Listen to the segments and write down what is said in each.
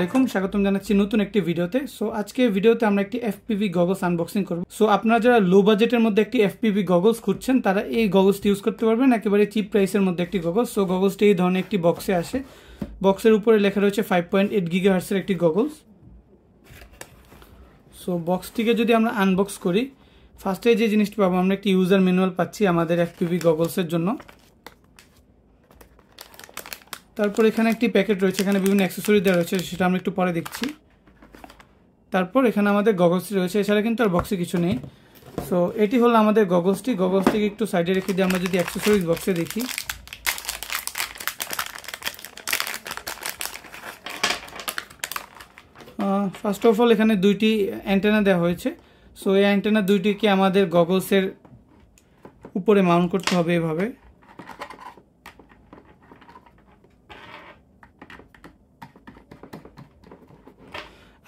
আলাইকুম, স্বাগতম জানাচ্ছি নতুন একটি ভিডিওতে। সো আজকে ভিডিওতে আমরা একটি FPV গগলস আনবক্সিং করব। সো আপনারা যারা লো বাজেটের মধ্যে একটি FPV গগলস খুঁজছেন তারা এই গগলসটি ইউজ করতে পারবেন, একেবারে চিপ প্রাইসের মধ্যে একটি গগলস। সো গগলসটি এই ধরনের একটি বক্সে আসে, বক্সের উপরে লেখা রয়েছে 5.8 গিগাহার্টজের একটি গগলস। সো বক্সটিকে যদি আমরা আনবক্স করি, ফার্স্টে যে জিনিসটি পাবো আমরা একটি ইউজার ম্যানুয়াল পাচ্ছি আমাদের FPV গগলসের জন্য। তারপর এখানে একটি প্যাকেট রয়েছে, এখানে বিভিন্ন অ্যাক্সেসরি দেওয়া রয়েছে, সেটা আমরা একটু পরে দেখছি। তারপর এখানে আমাদের গগলসটি রয়েছে, এছাড়া কিন্তু আর বক্সে কিছু নেই। সো এটি হলো আমাদের গগলসটিকে একটু সাইডে রেখে দিয়ে আমরা যদি অ্যাক্সেসরিজ বক্সে দেখি, ফার্স্ট অফ অল এখানে দুইটি অ্যান্টেনা দেওয়া হয়েছে। সো এই অ্যান্টেনা দুইটিকে আমাদের গগলসের উপরে মাউন্ট করতে হবে এভাবে।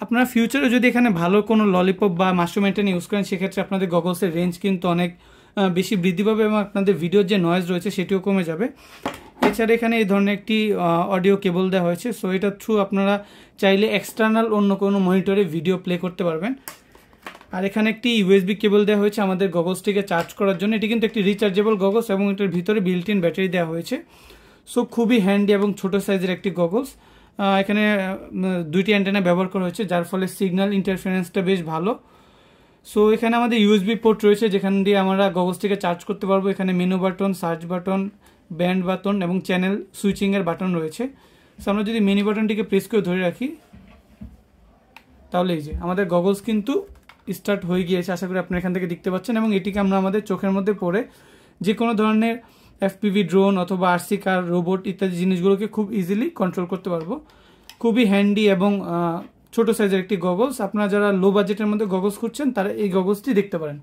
আপনারা ফিউচারে যদি এখানে ভালো কোনো ললিপপ বা মাশরুম অ্যান্টেনা ইউজ করেন, সেক্ষেত্রে আপনাদের গগলসের রেঞ্জ কিন্তু অনেক বেশি বৃদ্ধি পাবে এবং আপনাদের ভিডিওর যে নয়েজ রয়েছে সেটিও কমে যাবে। এছাড়া এখানে এই ধরনের একটি অডিও কেবল দেওয়া হয়েছে। সো এটার থ্রু আপনারা চাইলে এক্সটার্নাল অন্য কোনো মনিটরে ভিডিও প্লে করতে পারবেন। আর এখানে একটি USB কেবল দেওয়া হয়েছে আমাদের গগলসটিকে চার্জ করার জন্য। এটি কিন্তু একটি রিচার্জেবল গগলস এবং এটার ভিতরে বিল্ট ইন ব্যাটারি দেওয়া হয়েছে। সো খুবই হ্যান্ডি এবং ছোট সাইজের একটি গগলস। এখানে দুইটি অ্যান্টেনা ব্যবহার করা হয়েছে, যার ফলে সিগন্যাল ইন্টারফারেন্সটা বেশ ভালো। সো এখানে আমাদের USB পোর্ট রয়েছে, যেখান দিয়ে আমরা গগলসটিকে চার্জ করতে পারবো। এখানে menu button, search button, band button এবং চ্যানেল সুইচিংয়ের বাটন রয়েছে। সো আমরা যদি মেনু বাটনটিকে প্রেস করে ধরে রাখি, তাহলে এই যে আমাদের গগলস কিন্তু স্টার্ট হয়ে গিয়েছে। আশা করি আপনারা এখান থেকে দেখতে পাচ্ছেন, এবং এটিকে আমরা আমাদের চোখের মধ্যে পরে যে কোনো ধরনের FPV ড্রোন অথবা RC কার, রোবট ইত্যাদি জিনিসগুলোকে খুব ইজিলি কন্ট্রোল করতে পারবো। খুবই হ্যান্ডি এবং ছোট সাইজের একটি গগলস। আপনারা যারা লো বাজেটের মধ্যে গগলস খুঁজছেন তারা এই গগলসটি দেখতে পারেন।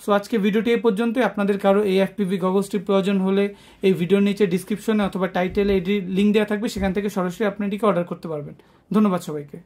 সো আজকে ভিডিওটি এই পর্যন্তই। আপনাদের কারো এই FPV গগলসটির প্রয়োজন হলে এই ভিডিওর নিচে ডিসক্রিপশনে অথবা টাইটেলে এটির লিঙ্ক দেওয়া থাকবে, সেখান থেকে সরাসরি আপনি এটিকে অর্ডার করতে পারবেন। ধন্যবাদ সবাইকে।